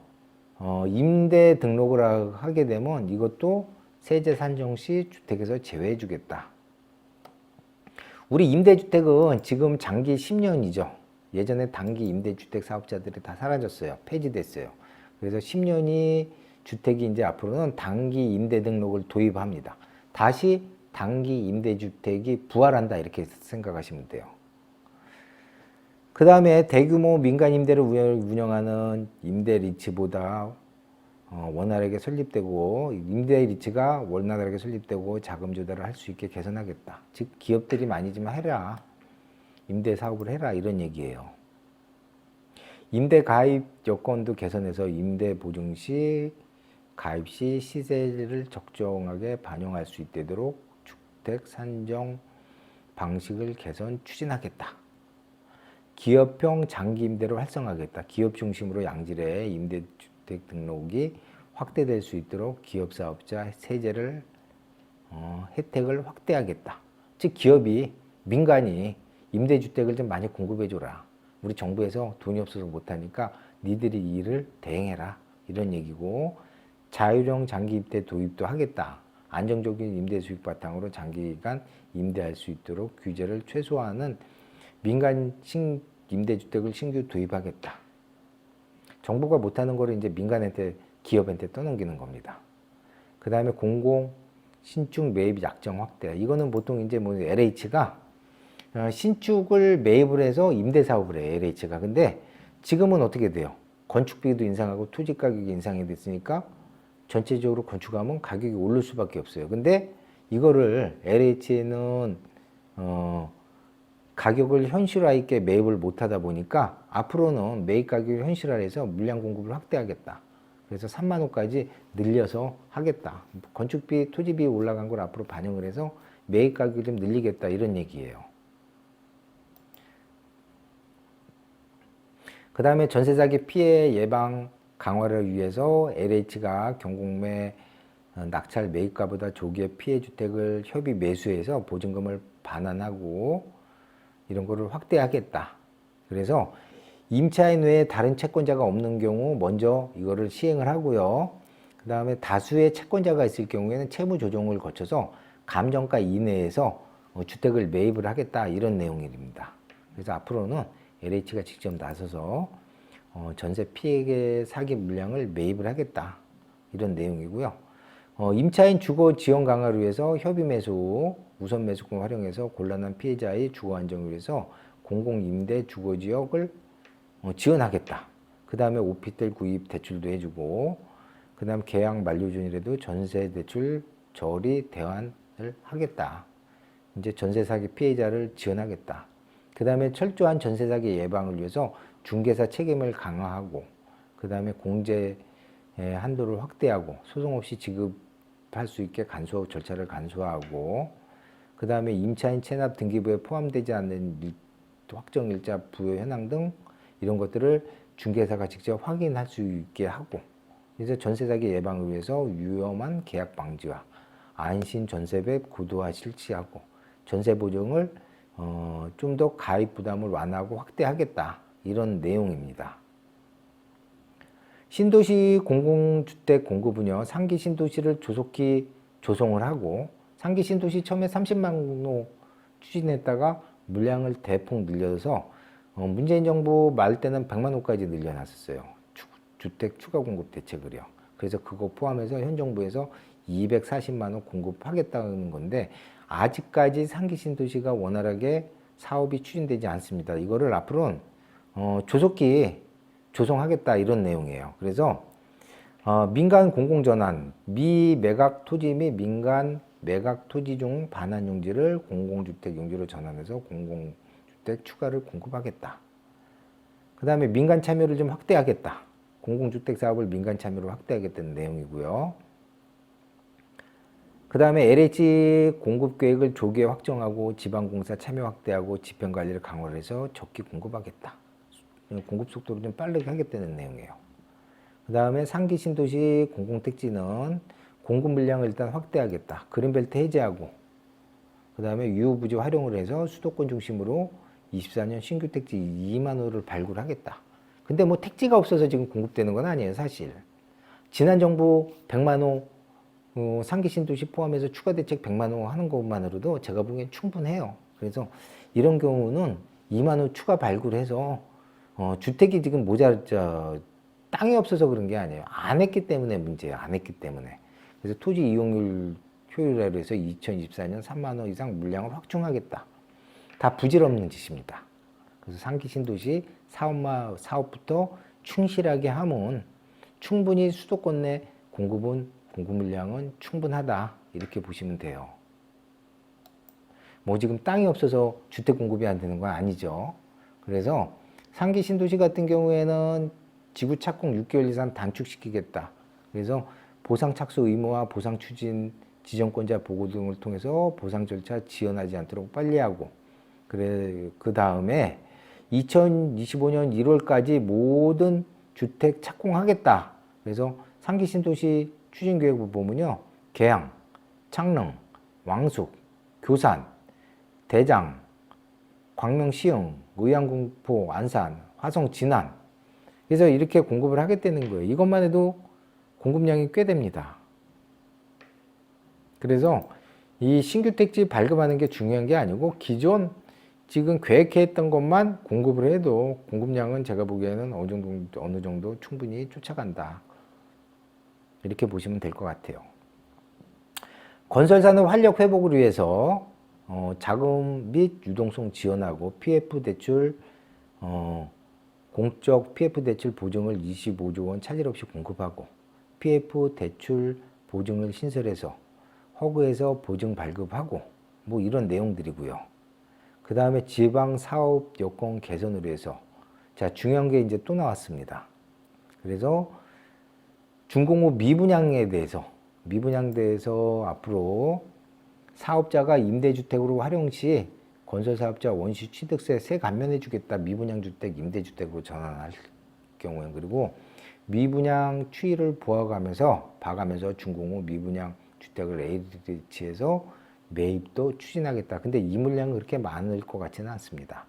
임대 등록을 하게 되면 이것도 세제 산정 시 주택에서 제외해 주겠다. 우리 임대주택은 지금 장기 10년이죠. 예전에 단기 임대주택 사업자들이 다 사라졌어요. 폐지됐어요. 그래서 10년이 주택이 이제 앞으로는 단기 임대 등록을 도입합니다. 다시 단기 임대주택이 부활한다 이렇게 생각하시면 돼요. 그 다음에 대규모 민간 임대를 운영하는 임대 리츠보다 원활하게 설립되고 임대 리츠가 원활하게 설립되고 자금 조달을 할 수 있게 개선하겠다. 즉 기업들이 많이 좀 해라. 임대 사업을 해라 이런 얘기예요. 임대 가입 여건도 개선해서 임대 보증 시 가입 시 시세를 적정하게 반영할 수 있도록 주택 산정 방식을 개선 추진하겠다. 기업형 장기 임대를 활성화하겠다. 기업 중심으로 양질의 임대주택 등록이 확대될 수 있도록 기업 사업자 세제를 혜택을 확대하겠다. 즉 기업이 민간이 임대주택을 좀 많이 공급해줘라. 우리 정부에서 돈이 없어서 못하니까 니들이 이 일을 대행해라. 이런 얘기고 자율형 장기 임대 도입도 하겠다. 안정적인 임대 수익 바탕으로 장기간 임대할 수 있도록 규제를 최소화하는 민간 임대주택을 신규 도입하겠다. 정부가 못하는 거를 이제 민간한테 기업한테 떠넘기는 겁니다. 그 다음에 공공 신축 매입 약정 확대. 이거는 보통 이제 뭐 LH가 신축을 매입을 해서 임대 사업을 해 LH가. 근데 지금은 어떻게 돼요? 건축비도 인상하고 토지 가격이 인상이 됐으니까 전체적으로 건축하면 가격이 오를 수밖에 없어요. 근데 이거를 LH는 가격을 현실화 있게 매입을 못하다 보니까 앞으로는 매입 가격을 현실화해서 물량 공급을 확대하겠다. 그래서 3만 호까지 늘려서 하겠다. 건축비, 토지비 올라간 걸 앞으로 반영을 해서 매입 가격을 좀 늘리겠다 이런 얘기예요. 그 다음에 전세 사기 피해 예방 강화를 위해서 LH가 경공매 낙찰 매입가보다 조기에 피해 주택을 협의 매수해서 보증금을 반환하고 이런 거를 확대하겠다. 그래서 임차인 외에 다른 채권자가 없는 경우 먼저 이거를 시행을 하고요. 그 다음에 다수의 채권자가 있을 경우에는 채무 조정을 거쳐서 감정가 이내에서 주택을 매입을 하겠다 이런 내용입니다. 그래서 앞으로는 LH가 직접 나서서 전세 피해 사기 물량을 매입을 하겠다 이런 내용이고요. 임차인 주거 지원 강화를 위해서 협의 매수, 우선 매수권 활용해서 곤란한 피해자의 주거 안정을 위해서 공공임대 주거지역을 지원하겠다. 그 다음에 오피스텔 구입 대출도 해주고 그 다음 계약 만료 전이라도 전세 대출 저리 대환을 하겠다. 이제 전세 사기 피해자를 지원하겠다. 그 다음에 철저한 전세 사기 예방을 위해서 중개사 책임을 강화하고 그 다음에 공제 한도를 확대하고 소송 없이 지급할 수 있게 절차를 간소화하고 그 다음에 임차인 체납 등기부에 포함되지 않는 확정 일자 부여 현황 등 이런 것들을 중개사가 직접 확인할 수 있게 하고 그래서 전세 사기 예방을 위해서 위험한 계약 방지와 안심 전세배 고도화 실시하고 전세 보증을 좀 더 가입 부담을 완화하고 확대하겠다. 이런 내용입니다. 신도시 공공주택 공급은요, 상기 신도시를 조속히 조성을 하고, 상기 신도시 처음에 30만 호 추진했다가 물량을 대폭 늘려서 문재인 정부 말 때는 100만 호까지 늘려놨었어요. 주택 추가 공급 대책을요. 그래서 그거 포함해서 현 정부에서 240만 호 공급하겠다는 건데, 아직까지 상기 신도시가 원활하게 사업이 추진되지 않습니다. 이거를 앞으로는 조속히 조성하겠다, 이런 내용이에요. 그래서 민간 공공전환, 미매각 토지 및 민간 매각 토지 중 반환 용지를 공공주택 용지로 전환해서 공공주택 추가를 공급하겠다. 그 다음에 민간 참여를 좀 확대하겠다. 공공주택 사업을 민간 참여로 확대하겠다는 내용이고요. 그 다음에 LH 공급 계획을 조기에 확정하고 지방공사 참여 확대하고 집행관리를 강화를 해서 적기 공급하겠다. 공급 속도를 좀 빠르게 하겠다는 내용이에요. 그 다음에 상기 신도시 공공택지는 공급 물량을 일단 확대하겠다. 그린벨트 해제하고, 그 다음에 유효부지 활용을 해서 수도권 중심으로 24년 신규 택지 2만 호를 발굴하겠다. 근데 뭐 택지가 없어서 지금 공급되는 건 아니에요, 사실. 지난 정부 100만 호 상기 신도시 포함해서 추가 대책 100만 호 하는 것만으로도 제가 보기엔 충분해요. 그래서 이런 경우는 2만 호 추가 발굴해서 주택이 지금 땅이 없어서 그런 게 아니에요. 안 했기 때문에 문제예요. 안 했기 때문에. 그래서 토지 이용률 효율화로 해서 2024년 3만 호 이상 물량을 확충하겠다. 다 부질없는 짓입니다. 그래서 상기 신도시 사업부터 충실하게 하면 충분히 수도권 내 공급 물량은 충분하다. 이렇게 보시면 돼요. 뭐 지금 땅이 없어서 주택 공급이 안 되는 건 아니죠. 그래서 상기 신도시 같은 경우에는 지구 착공 6개월 이상 단축시키겠다. 그래서 보상 착수 의무화, 보상 추진, 지정권자 보고 등을 통해서 보상 절차 지연하지 않도록 빨리 하고, 그 다음에 2025년 1월까지 모든 주택 착공하겠다. 그래서 상기 신도시 추진계획을 보면요, 계양, 창릉, 왕숙, 교산, 대장, 광명, 시흥, 의왕공포, 안산, 화성, 진안. 그래서 이렇게 공급을 하겠다는 거예요. 이것만 해도 공급량이 꽤 됩니다. 그래서 이 신규 택지 발급하는 게 중요한 게 아니고, 기존 지금 계획했던 것만 공급을 해도 공급량은 제가 보기에는 어느 정도 충분히 쫓아간다. 이렇게 보시면 될 것 같아요. 건설산업 활력 회복을 위해서 자금 및 유동성 지원하고 PF 대출, 공적 PF 대출 보증을 25조 원 차질 없이 공급하고, PF 대출 보증을 신설해서 허그해서 보증 발급하고, 뭐 이런 내용들이고요. 그 다음에 지방 사업 여건 개선을 위해서, 자, 중요한 게 이제 또 나왔습니다. 그래서 준공후 미분양에 대해서 앞으로 사업자가 임대주택으로 활용 시 건설사업자 원시 취득세 감면해 주겠다. 미분양 주택 임대주택으로 전환할 경우에. 그리고 미분양 추이를 봐가면서 준공후 미분양 주택을 A리츠에서 매입도 추진하겠다. 근데 이 물량은 그렇게 많을 것 같지는 않습니다.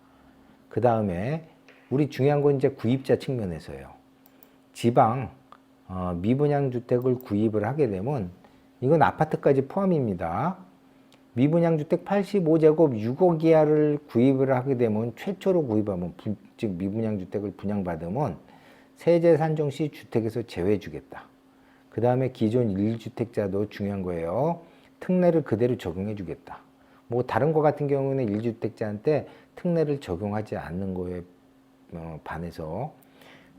그 다음에 우리 중요한 건 이제 구입자 측면에서예요. 지방 미분양 주택을 구입을 하게 되면, 이건 아파트까지 포함입니다. 미분양 주택 85제곱 6억 이하를 구입을 하게 되면, 최초로 구입하면, 즉 미분양 주택을 분양받으면 세제 산정 시 주택에서 제외해 주겠다. 그 다음에 기존 1주택자도 중요한 거예요. 특례를 그대로 적용해 주겠다. 뭐 다른 거 같은 경우는 1주택자한테 특례를 적용하지 않는 거에 반해서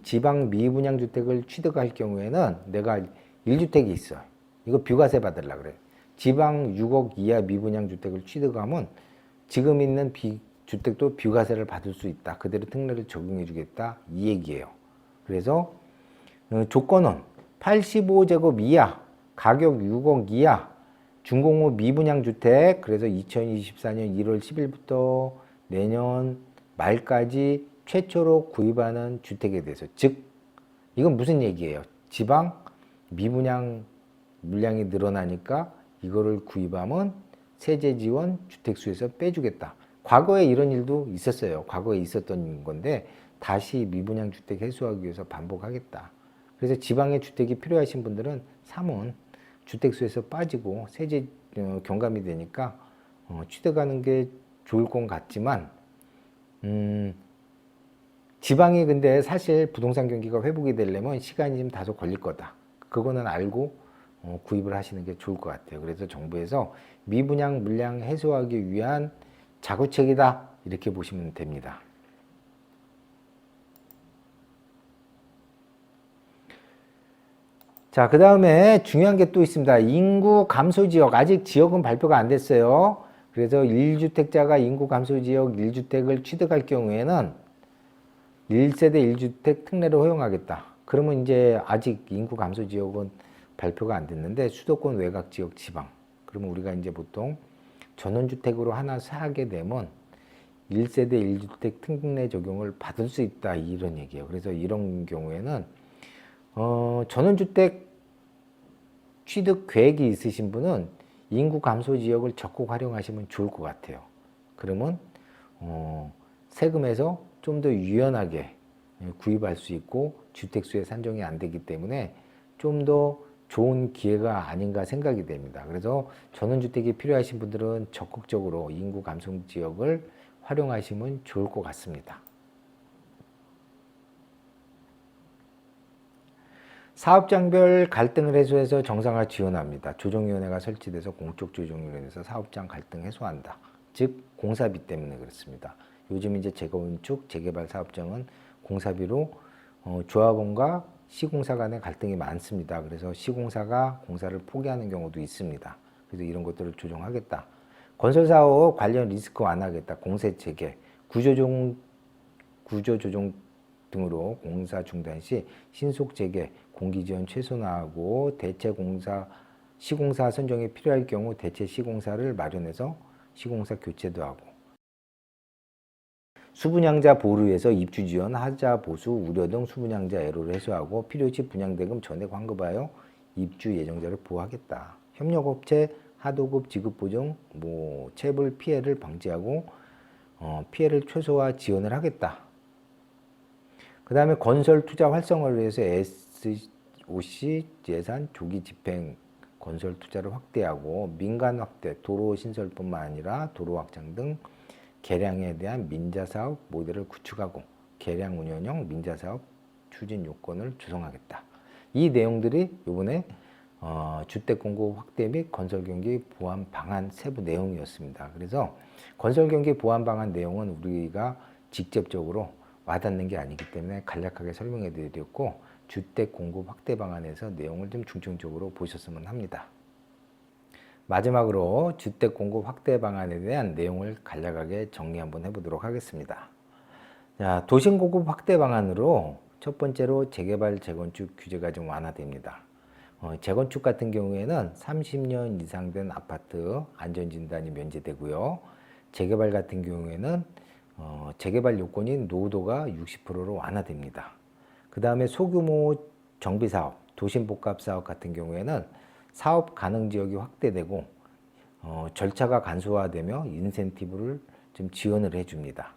지방 미분양 주택을 취득할 경우에는 내가 1주택이 있어. 이거 비과세 받으려고 그래. 지방 6억 이하 미분양 주택을 취득하면 지금 있는 주택도 비과세를 받을 수 있다. 그대로 특례를 적용해 주겠다. 이 얘기예요. 그래서 조건은 85제곱 이하, 가격 6억 이하, 준공후 미분양 주택, 그래서 2024년 1월 10일부터 내년 말까지 최초로 구입하는 주택에 대해서, 즉 이건 무슨 얘기예요? 지방 미분양 물량이 늘어나니까 이거를 구입하면 세제 지원 주택수에서 빼주겠다. 과거에 이런 일도 있었어요. 과거에 있었던 건데 다시 미분양 주택 해소하기 위해서 반복하겠다. 그래서 지방에 주택이 필요하신 분들은 삼은 주택수에서 빠지고 세제 경감이 되니까 취득하는 게 좋을 것 같지만 지방이 근데 사실 부동산 경기가 회복이 되려면 시간이 좀 다소 걸릴 거다. 그거는 알고 구입을 하시는 게 좋을 것 같아요. 그래서 정부에서 미분양 물량 해소하기 위한 자구책이다 이렇게 보시면 됩니다. 자, 그 다음에 중요한 게 또 있습니다. 인구 감소 지역, 아직 지역은 발표가 안 됐어요. 그래서 1주택자가 인구 감소 지역 1주택을 취득할 경우에는 1세대 1주택 특례를 허용하겠다. 그러면 이제 아직 인구 감소 지역은 발표가 안 됐는데 수도권 외곽 지역 지방. 그러면 우리가 이제 보통 전원주택으로 하나 사게 되면 1세대 1주택 특례 적용을 받을 수 있다. 이런 얘기예요. 그래서 이런 경우에는 전원주택 취득 계획이 있으신 분은 인구 감소 지역을 적극 활용하시면 좋을 것 같아요. 그러면 세금에서 좀 더 유연하게 구입할 수 있고 주택수의 산정이 안 되기 때문에 좀 더 좋은 기회가 아닌가 생각이 됩니다. 그래서 전원주택이 필요하신 분들은 적극적으로 인구 감소 지역을 활용하시면 좋을 것 같습니다. 사업장별 갈등을 해소해서 정상화 지원합니다. 조정위원회가 설치돼서 공적 조정으로 인해서 사업장 갈등 해소한다. 즉 공사비 때문에 그렇습니다. 요즘 이제 재건축, 재개발 사업장은 공사비로 조합원과 시공사 간의 갈등이 많습니다. 그래서 시공사가 공사를 포기하는 경우도 있습니다. 그래서 이런 것들을 조정하겠다. 건설사업 관련 리스크 완화하겠다. 공세 체계, 구조조정 등으로 공사 중단 시 신속 재개, 공기 지원 최소화하고 대체 공사, 시공사 선정이 필요할 경우 대체 시공사를 마련해서 시공사 교체도 하고 수분양자 보호를 위해서 입주 지원, 하자 보수, 우려 등 수분양자 애로를 해소하고 필요시 분양대금 전액 환급하여 입주 예정자를 보호하겠다. 협력업체 하도급 지급 보증, 체불 피해를 방지하고 피해를 최소화 지원을 하겠다. 그 다음에 건설 투자 활성화를 위해서 SOC 예산 조기 집행 건설 투자를 확대하고 민간 확대, 도로 신설뿐만 아니라 도로 확장 등 개량에 대한 민자사업 모델을 구축하고 개량 운영형 민자사업 추진 요건을 조성하겠다. 이 내용들이 이번에 주택 공급 확대 및 건설 경기 보완 방안 세부 내용이었습니다. 그래서 건설 경기 보완 방안 내용은 우리가 직접적으로 와닿는 게 아니기 때문에 간략하게 설명해 드렸고 주택 공급 확대 방안에서 내용을 좀 중점적으로 보셨으면 합니다. 마지막으로 주택 공급 확대 방안에 대한 내용을 간략하게 정리 한번 해보도록 하겠습니다. 자, 도심 공급 확대 방안으로 첫 번째로 재개발, 재건축 규제가 좀 완화됩니다. 재건축 같은 경우에는 30년 이상 된 아파트 안전진단이 면제되고요. 재개발 같은 경우에는 재개발 요건인 노후도가 60%로 완화됩니다. 그 다음에 소규모 정비사업, 도심복합사업 같은 경우에는 사업 가능 지역이 확대되고 절차가 간소화되며 인센티브를 좀 지원을 해줍니다.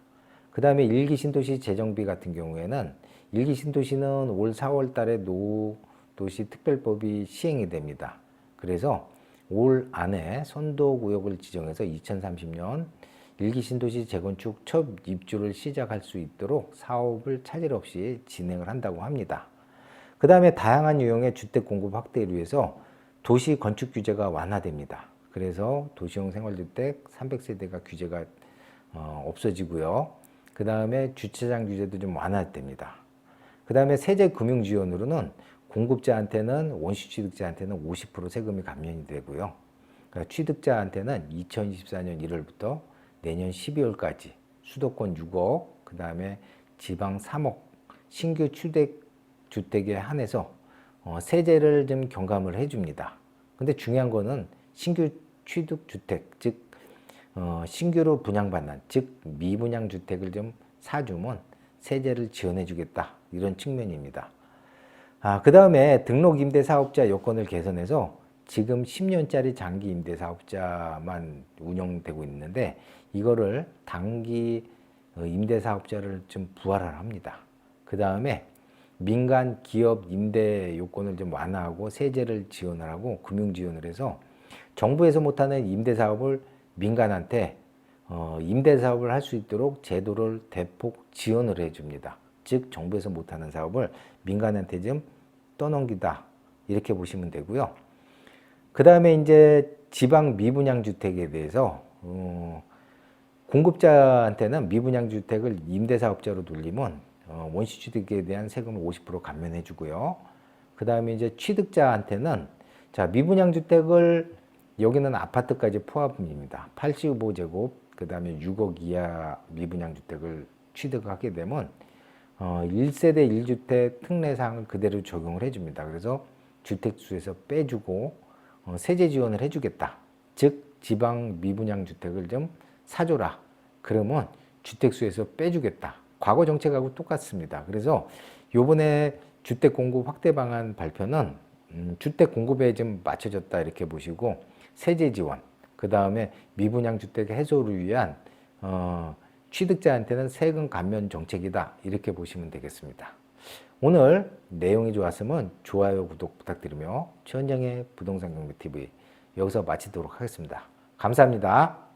그 다음에 일기 신도시 재정비 같은 경우에는 일기 신도시는 올 4월 달에 노후도시 특별법이 시행이 됩니다. 그래서 올 안에 선도구역을 지정해서 2030년 일기 신도시 재건축 첫 입주를 시작할 수 있도록 사업을 차질 없이 진행을 한다고 합니다. 그 다음에 다양한 유형의 주택 공급 확대를 위해서 도시 건축 규제가 완화됩니다. 그래서 도시형 생활주택 300세대가 규제가 없어지고요. 그 다음에 주차장 규제도 좀 완화됩니다. 그 다음에 세제 금융 지원으로는 공급자한테는 원시 취득자한테는 50% 세금이 감면이 되고요. 그러니까 취득자한테는 2024년 1월부터 내년 12월까지 수도권 6억, 그 다음에 지방 3억 신규 주택에 한해서 세제를 좀 경감을 해줍니다. 근데 중요한 거는 신규 취득주택, 즉 신규로 분양받는, 즉 미분양 주택을 좀 사주면 세제를 지원해주겠다 이런 측면입니다. 그 다음에 등록 임대 사업자 여건을 개선해서 지금 10년짜리 장기 임대 사업자만 운영되고 있는데 이거를 단기 임대 사업자를 좀 부활을 합니다. 그 다음에 민간 기업 임대 요건을 좀 완화하고 세제를 지원을 하고 금융 지원을 해서 정부에서 못하는 임대 사업을 민간한테 임대 사업을 할 수 있도록 제도를 대폭 지원을 해줍니다. 즉 정부에서 못하는 사업을 민간한테 좀 떠넘기다 이렇게 보시면 되고요. 그 다음에 이제 지방 미분양 주택에 대해서 공급자한테는 미분양 주택을 임대 사업자로 돌리면 원시 취득에 대한 세금을 50% 감면해 주고요. 그 다음에 이제 취득자한테는 자 미분양 주택을 여기는 아파트까지 포함입니다. 85제곱 그 다음에 6억 이하 미분양 주택을 취득하게 되면 1세대 1주택 특례사항을 그대로 적용을 해줍니다. 그래서 주택수에서 빼주고 세제 지원을 해주겠다. 즉 지방 미분양 주택을 좀 사줘라. 그러면 주택수에서 빼주겠다. 과거 정책하고 똑같습니다. 그래서 요번에 주택 공급 확대 방안 발표는 주택 공급에 좀 맞춰졌다 이렇게 보시고 세제 지원, 그 다음에 미분양 주택 해소를 위한 취득자한테는 세금 감면 정책이다 이렇게 보시면 되겠습니다. 오늘 내용이 좋았으면 좋아요, 구독 부탁드리며 최원장의 부동산 경매 TV 여기서 마치도록 하겠습니다. 감사합니다.